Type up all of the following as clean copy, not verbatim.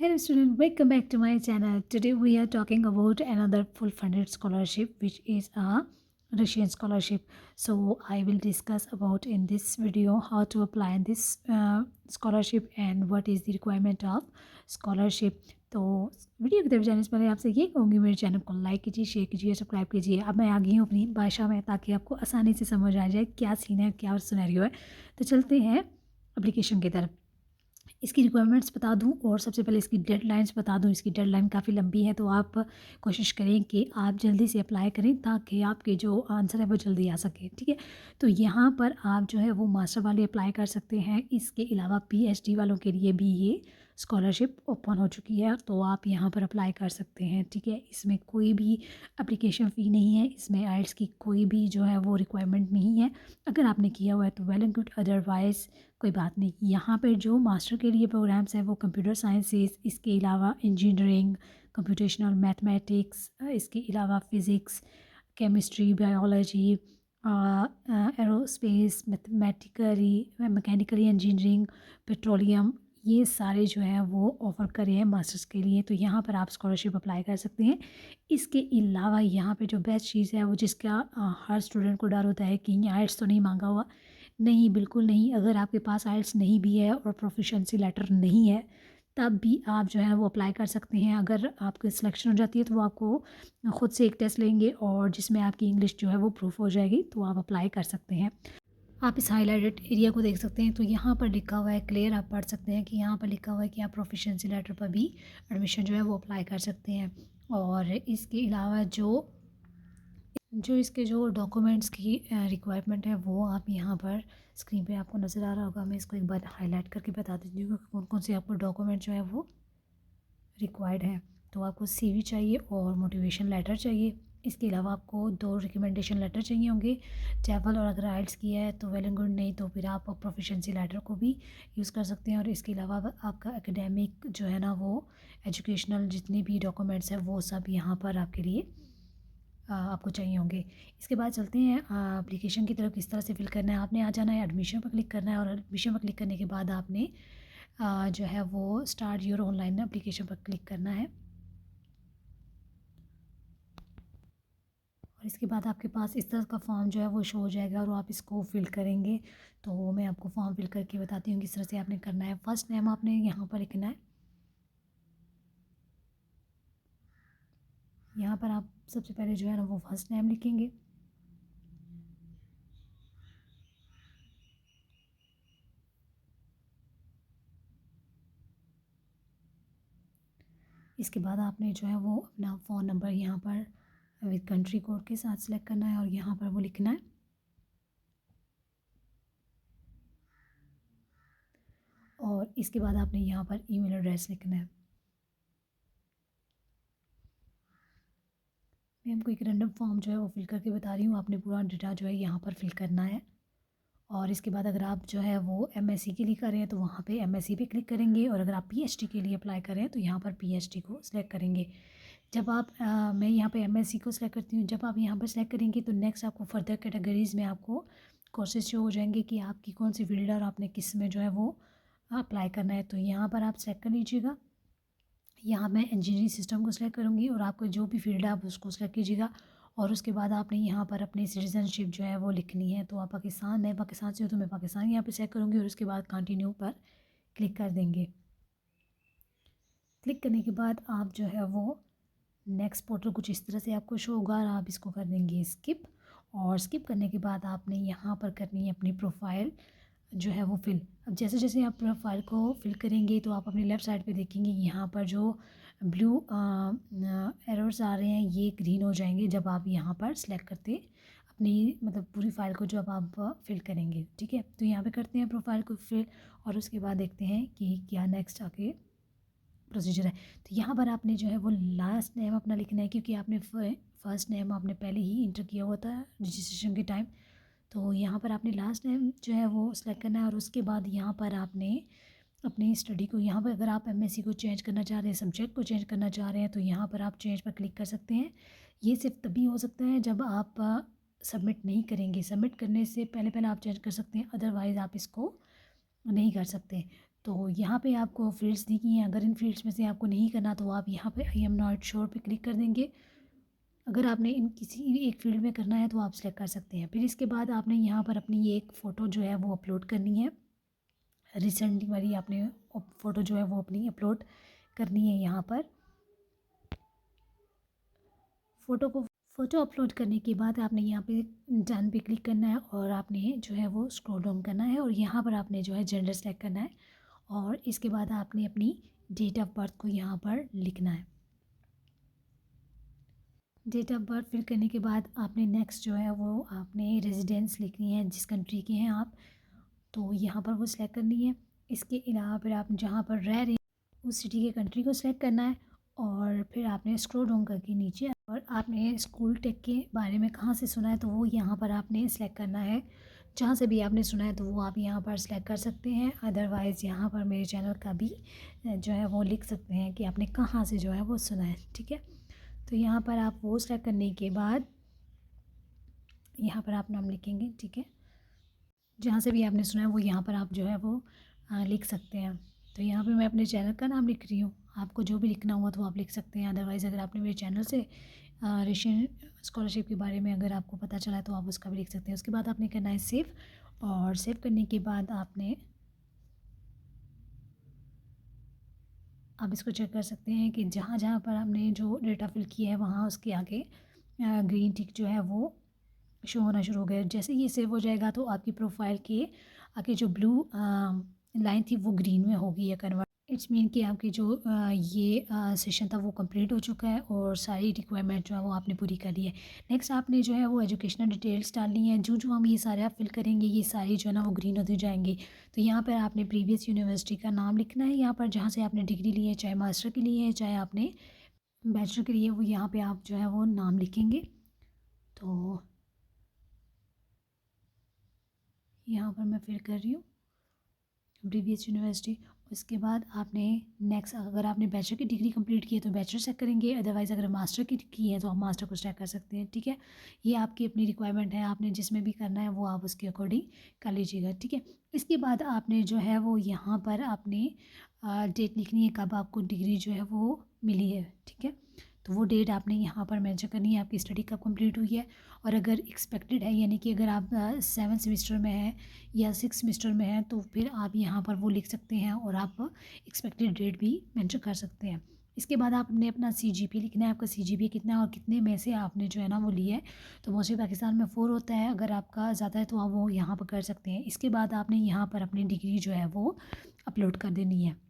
Hello student, welcome back to my channel. Today we are talking about another full funded scholarship which is a Russian scholarship. So I will discuss about in this video how to apply this scholarship and what is the requirement of scholarship. तो video की तरफ जाने से पहले आपसे ये कहूँगी मेरे चैनल को लाइक कीजिए, शेयर कीजिए, सब्सक्राइब कीजिए। अब मैं आ गई हूँ अपनी भाषा में ताकि आपको आसानी से समझ आ जाए क्या सीन है, क्या सिनेरियो है। तो चलते हैं एप्लीकेशन की तरफ। इसकी रिक्वायरमेंट्स बता दूं और सबसे पहले इसकी डेडलाइंस बता दूं। इसकी डेडलाइन काफ़ी लंबी है तो आप कोशिश करें कि आप जल्दी से अप्लाई करें ताकि आपके जो आंसर है वो जल्दी आ सके। ठीक है, तो यहाँ पर आप जो है वो मास्टर वाले अप्लाई कर सकते हैं। इसके अलावा पीएचडी वालों के लिए भी ये स्कॉलरशिप ओपन हो चुकी है तो आप यहाँ पर अप्लाई कर सकते हैं। ठीक है, इसमें कोई भी एप्लीकेशन फ़ी नहीं है, इसमें आइल्स की कोई भी जो है वो रिक्वायरमेंट नहीं है। अगर आपने किया हुआ है तो वेल एंड गुड, अदरवाइज़ कोई बात नहीं। यहाँ पर जो मास्टर के लिए प्रोग्राम्स हैं वो कंप्यूटर साइंसेस, इसके अलावा इंजीनियरिंग, कंप्यूटेशनल मैथमेटिक्स, इसके अलावा physics, chemistry, biology, aerospace, mechanically engineering, petroleum, ये सारे जो हैं वो ऑफ़र कर रहे हैं मास्टर्स के लिए। तो यहाँ पर आप स्कॉलरशिप अप्लाई कर सकते हैं। इसके अलावा यहाँ पे जो बेस्ट चीज़ है वो जिसका हर स्टूडेंट को डर होता है कि आइल्स तो नहीं मांगा हुआ। नहीं, बिल्कुल नहीं। अगर आपके पास आइल्स नहीं भी है और प्रोफिशिएंसी लेटर नहीं है तब भी आप जो है वो अप्लाई कर सकते हैं। अगर आपकी सिलेक्शन हो जाती है तो वो आपको खुद से एक टेस्ट लेंगे और जिसमें आपकी इंग्लिश जो है वो प्रूफ हो जाएगी, तो आप अप्लाई कर सकते हैं। आप इस हाइलाइटेड एरिया को देख सकते हैं तो यहाँ पर लिखा हुआ है क्लियर, आप पढ़ सकते हैं कि यहाँ पर लिखा हुआ है कि आप प्रोफिशिएंसी लेटर पर भी एडमिशन जो है वो अप्लाई कर सकते हैं। और इसके अलावा जो इसके जो डॉक्यूमेंट्स की रिक्वायरमेंट है वो आप यहाँ पर स्क्रीन पे आपको नज़र आ रहा होगा। मैं इसको एक बार हाईलाइट करके बता देती हूँ कि कौन कौन से आपको डॉक्यूमेंट जो है वो रिक्वायर्ड है। तो आपको सीवी चाहिए और मोटिवेशन लेटर चाहिए। इसके अलावा आपको 2 रिकमेंडेशन लेटर चाहिए होंगे टैफल, और अगर आइल्स किया है तो वेल एंड गुड, नहीं तो फिर आप प्रोफिशिएंसी लेटर को भी यूज़ कर सकते हैं। और इसके अलावा आपका एकेडमिक जो है ना वो एजुकेशनल जितने भी डॉक्यूमेंट्स हैं वो सब यहाँ पर आपके लिए आपको चाहिए होंगे। इसके बाद चलते हैं एप्लीकेशन की तरफ। किस तरह से फिल करना है, आपने आ जाना है, एडमिशन पर क्लिक करना है और एडमिशन पर क्लिक करने के बाद आपने जो है वो स्टार्ट योर ऑनलाइन एप्लीकेशन पर क्लिक करना है। और इसके बाद आपके पास इस तरह का फॉर्म जो है वो शो हो जाएगा और आप इसको फिल करेंगे। तो मैं आपको फॉर्म फिल करके बताती हूँ किस तरह से आपने करना है। फर्स्ट नेम आपने यहाँ पर लिखना है। यहाँ पर आप सबसे पहले जो है ना वो फर्स्ट नेम लिखेंगे। इसके बाद आपने जो है वो अपना फ़ोन नंबर यहाँ पर विद कंट्री कोड के साथ सिलेक्ट करना है और यहाँ पर वो लिखना है। और इसके बाद आपने यहाँ पर ईमेल एड्रेस लिखना है। मैं आपको एक रैंडम फॉर्म जो है वो फिल करके बता रही हूँ, आपने पूरा डेटा जो है यहाँ पर फिल करना है। और इसके बाद अगर आप जो है वो एमएससी के लिए कर रहे हैं तो वहाँ पे एमएससी पे क्लिक करेंगे और अगर आप पीएचडी के लिए अप्लाई कर रहे हैं तो यहाँ पर पीएचडी को सिलेक्ट करेंगे। जब आप मैं यहाँ पे एमएससी को सिलेक्ट करती हूँ। जब आप यहाँ पर सिलेक्ट करेंगे तो नेक्स्ट आपको फर्दर कैटेगरीज़ में आपको कोर्सेज शो हो जाएंगे कि आपकी कौन सी फील्ड है और आपने किस में जो है वो अप्लाई करना है। तो यहाँ पर आप सेलेक्ट कर लीजिएगा। यहाँ मैं इंजीनियरिंग सिस्टम को सिलेक्ट करूँगी और आपको जो भी फील्ड है आप उसको सिलेक्ट कीजिएगा। और उसके बाद आपने यहाँ पर अपनी सिटीज़नशिप जो है वो लिखनी है। तो आप पाकिस्तान, मैं पाकिस्तान से हूँ तो मैं पाकिस्तान यहाँ पे सेलेक्ट करूँगी और उसके बाद कंटिन्यू पर क्लिक कर देंगे। क्लिक करने के बाद आप जो है वो नेक्स्ट पोर्टल कुछ इस तरह से आपको शो होगा और आप इसको कर देंगे स्किप। और स्किप करने के बाद आपने यहाँ पर करनी है अपनी प्रोफाइल जो है वो फिल। अब जैसे जैसे आप प्रोफाइल को फिल करेंगे तो आप अपनी लेफ़्ट साइड पे देखेंगे यहाँ पर जो ब्लू एरोस आ रहे हैं ये ग्रीन हो जाएंगे जब आप यहाँ पर सिलेक्ट करते अपनी मतलब पूरी फाइल को जब आप फिल करेंगे। ठीक है, तो यहाँ पे करते हैं प्रोफाइल को फिल और उसके बाद देखते हैं कि क्या नेक्स्ट आके प्रोसीजर है। तो यहाँ पर आपने जो है वो लास्ट नेम अपना लिखना है क्योंकि आपने फर्स्ट नेम आपने पहले ही इंटर किया हुआ था रजिस्ट्रेशन के टाइम। तो यहाँ पर आपने लास्ट नेम जो है वो सिलेक्ट करना है और उसके बाद यहाँ पर आपने अपनी स्टडी को यहाँ पर अगर आप एमएससी को चेंज करना चाह रहे हैं, सब्जेक्ट को चेंज करना चाह रहे हैं तो यहाँ पर आप चेंज पर क्लिक कर सकते हैं। ये सिर्फ तभी हो सकता है जब आप सबमिट नहीं करेंगे। सबमिट करने से पहले पहले आप चेंज कर सकते हैं, अदरवाइज़ आप इसको नहीं कर सकते। तो यहाँ पे आपको फ़ील्ड्स दिखी हैं, अगर इन फ़ील्ड्स में से आपको नहीं करना तो आप यहाँ पे आई एम नॉट श्योर पे क्लिक कर देंगे। अगर आपने इन किसी भी एक फ़ील्ड में करना है तो आप सेलेक्ट कर सकते हैं। फिर इसके बाद आपने यहाँ पर अपनी ये एक फ़ोटो जो है वो अपलोड करनी है। रिसेंटली वाली आपने फ़ोटो जो है वो अपनी अपलोड करनी है यहाँ पर। फ़ोटो अपलोड करने के बाद आपने यहाँ पे डन पे क्लिक करना है और आपने जो है वो स्क्रॉल डाउन करना है और यहाँ पर आपने जो है जेंडर सेलेक्ट करना है और इसके बाद आपने अपनी डेट ऑफ बर्थ को यहाँ पर लिखना है। डेट ऑफ बर्थ फिल करने के बाद आपने नेक्स्ट जो है वो आपने रेजिडेंस लिखनी है, जिस कंट्री के हैं आप, तो यहाँ पर वो सिलेक्ट करनी है। इसके अलावा फिर आप जहाँ पर रह रहे हैं उस सिटी के कंट्री को सिलेक्ट करना है और फिर आपने स्क्रॉल डाउन करके नीचे और आपने स्कूल टेक के बारे में कहाँ से सुना है तो वो यहाँ पर आपने सेलेक्ट करना है। जहाँ से भी आपने सुना है तो वो आप यहाँ पर सिलेक्ट कर सकते हैं। अदरवाइज़ यहाँ पर मेरे चैनल का भी जो है वो लिख सकते हैं कि आपने कहाँ से जो है वो सुना है, ठीक है। तो यहाँ पर आप वो सेलेक्ट करने के बाद यहाँ पर आप नाम लिखेंगे, ठीक है। जहाँ से भी आपने सुना है वो यहाँ पर आप जो है वो लिख सकते हैं। तो यहाँ पे मैं अपने चैनल का नाम लिख रही हूँ, आपको जो भी लिखना हुआ तो आप लिख सकते हैं। अदरवाइज़ अगर आपने मेरे चैनल से रेशियन स्कॉलरशिप के बारे में अगर आपको पता चला तो आप उसका भी लिख सकते हैं। उसके बाद आपने करना है सेव और सेव करने के बाद आपने आप इसको चेक कर सकते हैं कि जहाँ जहाँ पर आपने जो डेटा फिल किया है वहाँ उसके आगे ग्रीन टिक जो है वो शो होना शुरू हो गया। जैसे ये सेव हो जाएगा तो आपकी प्रोफाइल के आगे जो ब्लू लाइन थी वो ग्रीन में होगी या कन्वर्ट। इट्स मीन कि आपकी जो ये सेशन था वो कंप्लीट हो चुका है और सारी रिक्वायरमेंट जो है वो आपने पूरी कर ली है। नेक्स्ट आपने जो है वो एजुकेशनल डिटेल्स डालनी है। जो जो हम ये सारे आप फिल करेंगे ये सारी जो है ना वो ग्रीन होती जाएंगी। तो यहाँ पर आपने प्रीवियस यूनिवर्सिटी का नाम लिखना है, यहाँ पर जहाँ से आपने डिग्री ली है, चाहे मास्टर के लिए है चाहे आपने बैचलर के लिए, वो यहाँ पर आप जो है वो नाम लिखेंगे। तो यहाँ पर मैं फिल कर रही हूँ प्रीवियस यूनिवर्सिटी। उसके बाद आपने नेक्स्ट अगर आपने बैचलर की डिग्री कंप्लीट की है तो बैचलर सेलेक्ट करेंगे। अदरवाइज़ अगर मास्टर की है तो आप मास्टर को सेलेक्ट कर सकते हैं, ठीक है। ये आपकी अपनी रिक्वायरमेंट है, आपने जिसमें भी करना है वो आप उसके अकॉर्डिंग कर लीजिएगा, ठीक है। इसके बाद आपने जो है वो यहाँ पर आपने डेट लिखनी है कब आपको डिग्री जो है वो मिली है, ठीक है। तो वो डेट आपने यहाँ पर मेंशन करनी है, आपकी स्टडी कब कंप्लीट हुई है। और अगर एक्सपेक्टेड है यानी कि अगर आप 7 सेमेस्टर में हैं या 6 सेमेस्टर में हैं तो फिर आप यहाँ पर वो लिख सकते हैं और आप एक्सपेक्टेड डेट भी मेंशन कर सकते हैं। इसके बाद आपने अपना CGPA लिखना है, आपका CGPA कितना है और कितने में से आपने जो है ना वो लिया है। तो मोस्टली पाकिस्तान में 4 होता है, अगर आपका ज़्यादा है तो आप वो यहाँ पर कर सकते हैं। इसके बाद आपने यहाँ पर अपनी डिग्री जो है वो अपलोड कर देनी है।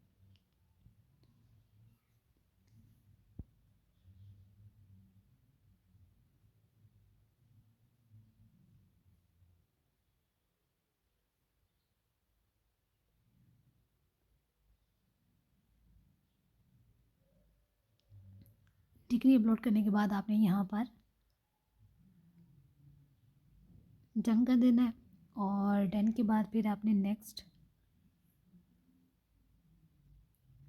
डिग्री अपलोड करने के बाद आपने यहाँ पर डन कर देना है और डन के बाद फिर आपने नेक्स्ट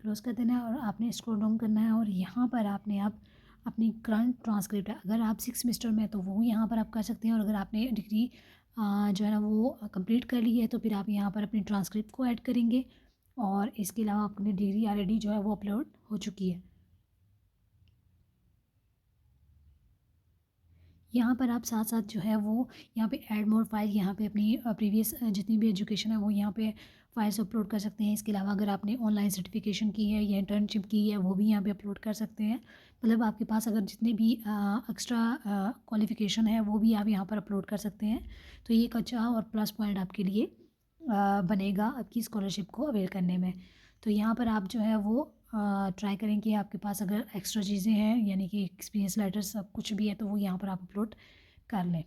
क्लोज कर देना है और आपने स्क्रॉल डाउन करना है और यहाँ पर आपने आप अपनी करंट ट्रांसक्रिप्ट है, अगर आप 6 सेमेस्टर में तो वो यहाँ पर आप कर सकते हैं और अगर आपने डिग्री जो है ना वो कंप्लीट कर ली है तो फिर आप यहाँ पर अपनी ट्रांसक्रिप्ट को ऐड करेंगे और इसके अलावा अपनी डिग्री ऑलरेडी जो है वो अपलोड हो चुकी है। यहाँ पर आप साथ साथ जो है वो यहाँ पे ऐड मोर फाइल, यहाँ पे अपनी प्रीवियस जितनी भी एजुकेशन है वो यहाँ पे फाइल्स अपलोड कर सकते हैं। इसके अलावा अगर आपने ऑनलाइन सर्टिफिकेशन की है या इंटर्नशिप की है वो भी यहाँ पे अपलोड कर सकते हैं। मतलब आपके पास अगर जितने भी एक्स्ट्रा क्वालिफ़िकेशन है वो भी आप यहाँ पर अपलोड कर सकते हैं। तो ये एक अच्छा और प्लस पॉइंट आपके लिए बनेगा आपकी स्कॉलरशिप को अवेल करने में। तो यहाँ पर आप जो है वो ट्राई करें कि आपके पास अगर एक्स्ट्रा चीज़ें हैं यानी कि एक्सपीरियंस लेटर सब कुछ भी है तो वो यहाँ पर आप अपलोड कर लें।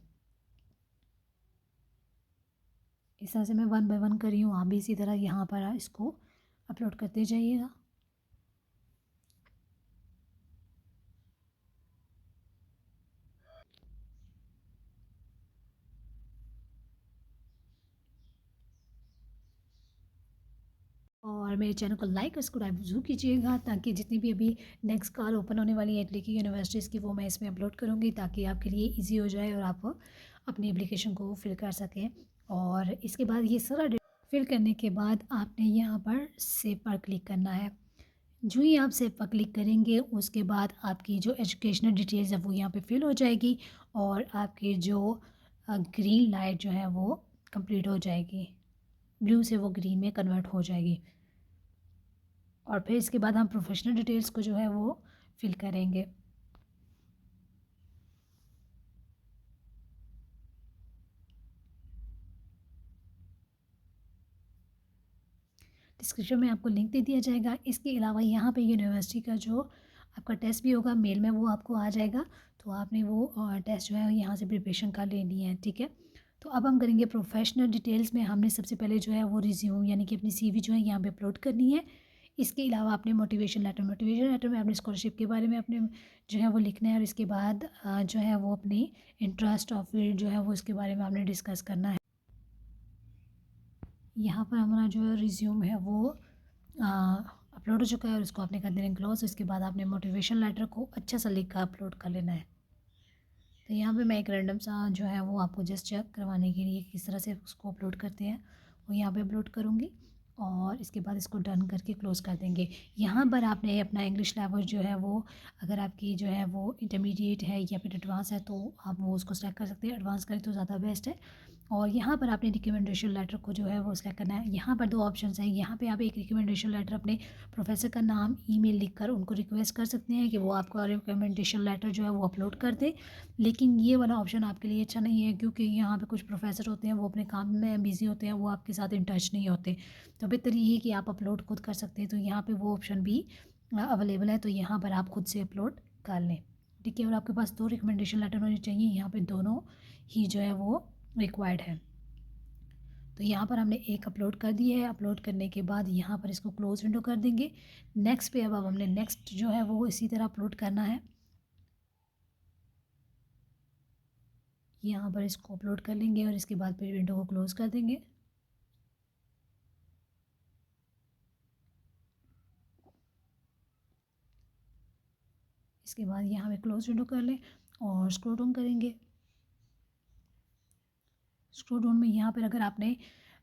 इस तरह से मैं 1 बाय 1 कर रही हूँ, आप भी इसी तरह यहाँ पर इसको अपलोड करते जाइएगा। और मेरे चैनल को लाइक और सब्सक्राइब ज़रूर कीजिएगा ताकि जितनी भी अभी नेक्स्ट कॉल ओपन होने वाली है इटली की यूनिवर्सिटीज़ की वो मैं इसमें अपलोड करूँगी ताकि आपके लिए इजी हो जाए और आप अपनी एप्लीकेशन को फिल कर सकें। और इसके बाद ये सारा फिल करने के बाद आपने यहाँ पर सेव पर क्लिक करना है। जो ही आप सेव पर क्लिक करेंगे उसके बाद आपकी जो एजुकेशनल डिटेल्स है वो यहाँ पे फिल हो जाएगी और आपकी जो ग्रीन लाइट जो है वो कंप्लीट हो जाएगी, ब्लू से वो ग्रीन में कन्वर्ट हो जाएगी। और फिर इसके बाद हम प्रोफेशनल डिटेल्स को जो है वो फिल करेंगे। डिस्क्रिप्शन में आपको लिंक दे दिया जाएगा। इसके अलावा यहाँ पे यूनिवर्सिटी का जो आपका टेस्ट भी होगा मेल में, वो आपको आ जाएगा। तो आपने वो टेस्ट जो है यहाँ से प्रिपरेशन कर लेनी है, ठीक है। तो अब हम करेंगे प्रोफेशनल डिटेल्स में। हमने सबसे पहले जो है वो रिज्यूम यानी कि अपनी सीवी जो है यहाँ पे अपलोड करनी है। इसके अलावा आपने मोटिवेशन लेटर में अपने स्कॉलरशिप के बारे में अपने जो है वो लिखना है और इसके बाद जो है वो अपनी इंटरेस्ट और फील्ड जो है वो इसके बारे में आपने डिस्कस करना है। यहाँ पर हमारा जो रिज्यूम है वो अपलोड हो चुका है और इसको आपने कर देना क्लोज। इसके बाद आपने मोटिवेशन लेटर को अच्छा सा लिख कर अपलोड कर लेना है। तो यहाँ पे मैं एक रैंडम सा जो है वो आपको जस्ट चेक करवाने के लिए किस तरह से उसको अपलोड करते हैं वो यहाँ पे अपलोड करूँगी और इसके बाद इसको डन करके क्लोज़ कर देंगे। यहाँ पर आपने अपना इंग्लिश लेवल जो है वो, अगर आपकी जो है वो इंटरमीडिएट है या फिर एडवांस है तो आप वो उसको सेलेक्ट कर सकते हैं। एडवांस करें तो ज़्यादा बेस्ट है। और यहाँ पर आपने रिकमेंडेशन लेटर को जो है वो सिलेक्ट करना है। यहाँ पर दो ऑप्शंस हैं। यहाँ पे आप एक रिकमेंडेशन लेटर अपने प्रोफेसर का नाम ईमेल लिखकर उनको रिक्वेस्ट कर सकते हैं कि वो आपका रिकमेंडेशन लेटर जो है वो अपलोड कर दें। लेकिन ये वाला ऑप्शन आपके लिए अच्छा नहीं है क्योंकि यहाँ पे कुछ प्रोफेसर होते हैं वो अपने काम में बिज़ी होते हैं, वो आपके साथ इन टच नहीं होते। तो बेहतर ये है कि आप अपलोड खुद कर सकते हैं। तो यहाँ पे वो ऑप्शन भी अवेलेबल है, तो यहाँ पर आप खुद से अपलोड कर लें, ठीक है। और आपके पास दो रिकमेंडेशन लेटर होने चाहिए। यहाँ पे दोनों ही जो है वो रिक्वायर्ड है। तो यहाँ पर हमने एक अपलोड कर दी है। अपलोड करने के बाद यहाँ पर इसको क्लोज विंडो कर देंगे। नेक्स्ट पे अब हमने नेक्स्ट जो है वो इसी तरह अपलोड करना है। यहाँ पर इसको अपलोड कर लेंगे और इसके बाद फिर विंडो को क्लोज़ कर देंगे। इसके बाद यहाँ पे क्लोज विंडो कर लें और स्क्रॉल डाउन करेंगे। स्क्रॉल डाउन में यहाँ पर अगर आपने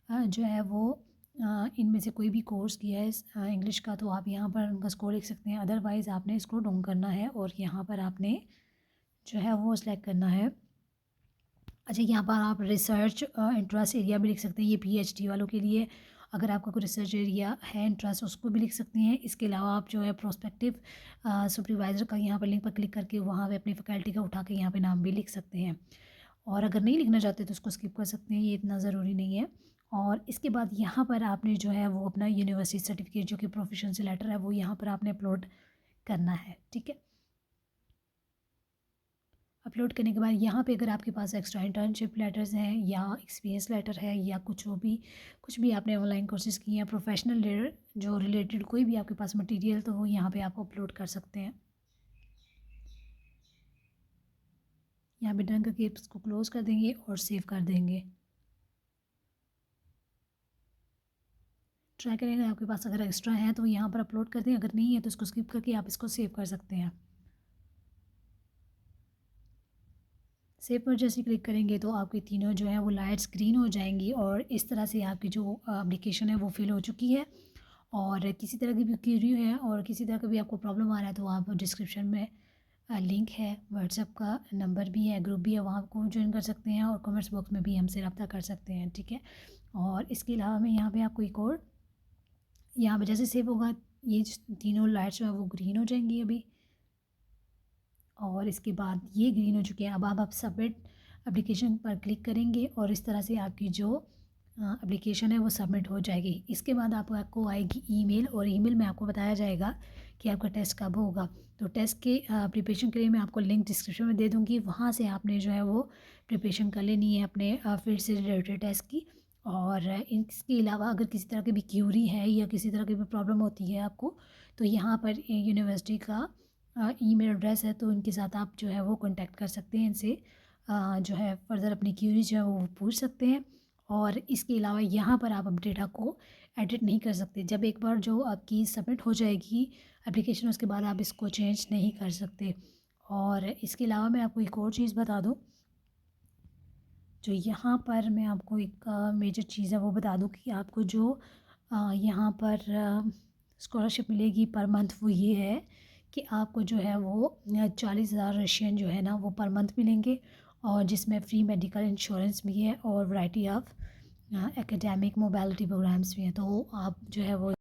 जो है वो इनमें से कोई भी कोर्स किया है इंग्लिश का तो आप यहाँ पर उनका स्कोर लिख सकते हैं। अदरवाइज़ आपने स्क्रॉल डाउन करना है और यहाँ पर आपने जो है वो सिलेक्ट करना है। अच्छा, यहाँ पर आप रिसर्च इंटरेस्ट एरिया भी लिख सकते हैं। ये पीएचडी वालों के लिए, अगर आपका कोई रिसर्च एरिया है इंटरेस्ट उसको भी लिख सकते हैं। इसके अलावा आप जो है प्रोस्पेक्टिव सुपरवाइज़र का यहाँ पर लिंक पर क्लिक करके वहाँ पे अपनी फैकल्टी का उठा के यहाँ पे नाम भी लिख सकते हैं। और अगर नहीं लिखना चाहते तो उसको स्किप कर सकते हैं, ये इतना ज़रूरी नहीं है। और इसके बाद यहाँ पर आपने जो है वो अपना यूनिवर्सिटी सर्टिफिकेट जो कि प्रोफिशिएंसी लेटर है वो यहाँ पर आपने अपलोड करना है, ठीक है। अपलोड करने के बाद यहाँ पे अगर आपके पास एक्स्ट्रा इंटर्नशिप लेटर्स हैं या एक्सपीरियंस लेटर है या कुछ भी आपने ऑनलाइन कोर्सेज़ किए हैं, प्रोफेशनल जो रिलेटेड कोई भी आपके पास मटेरियल तो वो यहाँ पे आप अपलोड कर सकते हैं। यहाँ पे डन करके इसको क्लोज़ कर देंगे और सेव कर देंगे। ट्राई करेंगे, आपके पास अगर एक्स्ट्रा है तो यहाँ पर अपलोड कर दें, अगर नहीं है तो इसको स्किप करके आप इसको सेव कर सकते हैं। सेव पर जैसे क्लिक करेंगे तो आपकी तीनों जो है वो लाइट्स ग्रीन हो जाएंगी और इस तरह से आपकी जो एप्लीकेशन है वो फिल हो चुकी है। और किसी तरह की भी क्वेरी है और किसी तरह का भी आपको प्रॉब्लम आ रहा है तो आप डिस्क्रिप्शन में लिंक है, व्हाट्सएप का नंबर भी है, ग्रुप भी है, वहाँ को ज्वाइन कर सकते हैं और कमेंट्स बॉक्स में भी हमसे रब्ता कर सकते हैं, ठीक है। और इसके अलावा मैं यहाँ पे आपको एक और, यहाँ पे जैसे सेव होगा ये तीनों लाइट्स जो है वो ग्रीन हो जाएंगी अभी। और इसके बाद ये ग्रीन हो चुके हैं। अब आप सबमिट एप्लीकेशन पर क्लिक करेंगे और इस तरह से आपकी जो एप्लीकेशन है वो सबमिट हो जाएगी। इसके बाद आपको आएगी ईमेल और ईमेल में आपको बताया जाएगा कि आपका टेस्ट कब होगा। तो टेस्ट के प्रिपरेशन के लिए मैं आपको लिंक डिस्क्रिप्शन में दे दूँगी, वहाँ से आपने जो है वो प्रिपरेशन कर लेनी है अपने फील्ड से रिलेटेड टेस्ट की। और इसके अलावा अगर किसी तरह की भी क्यूरी है या किसी तरह की भी प्रॉब्लम होती है आपको तो यहाँ पर यूनिवर्सिटी का ईमेल एड्रेस है तो उनके साथ आप जो है वो कांटेक्ट कर सकते हैं। इनसे जो है फर्दर अपनी क्यूरी जो है वो पूछ सकते हैं। और इसके अलावा यहाँ पर आप अपडेटा को एडिट नहीं कर सकते। जब एक बार जो आपकी सबमिट हो जाएगी एप्लीकेशन उसके बाद आप इसको चेंज नहीं कर सकते। और इसके अलावा मैं आपको एक और चीज़ बता दूँ जो यहाँ पर मैं आपको एक मेजर चीज़ है वो बता दूँ कि आपको जो यहाँ पर स्कॉलरशिप मिलेगी पर मंथ वो ये है कि आपको जो है वो 40,000 रशियन जो है ना वो पर मंथ मिलेंगे, और जिसमें फ्री मेडिकल इंश्योरेंस भी है और variety of academic mobility programmes भी हैं। तो आप जो है वो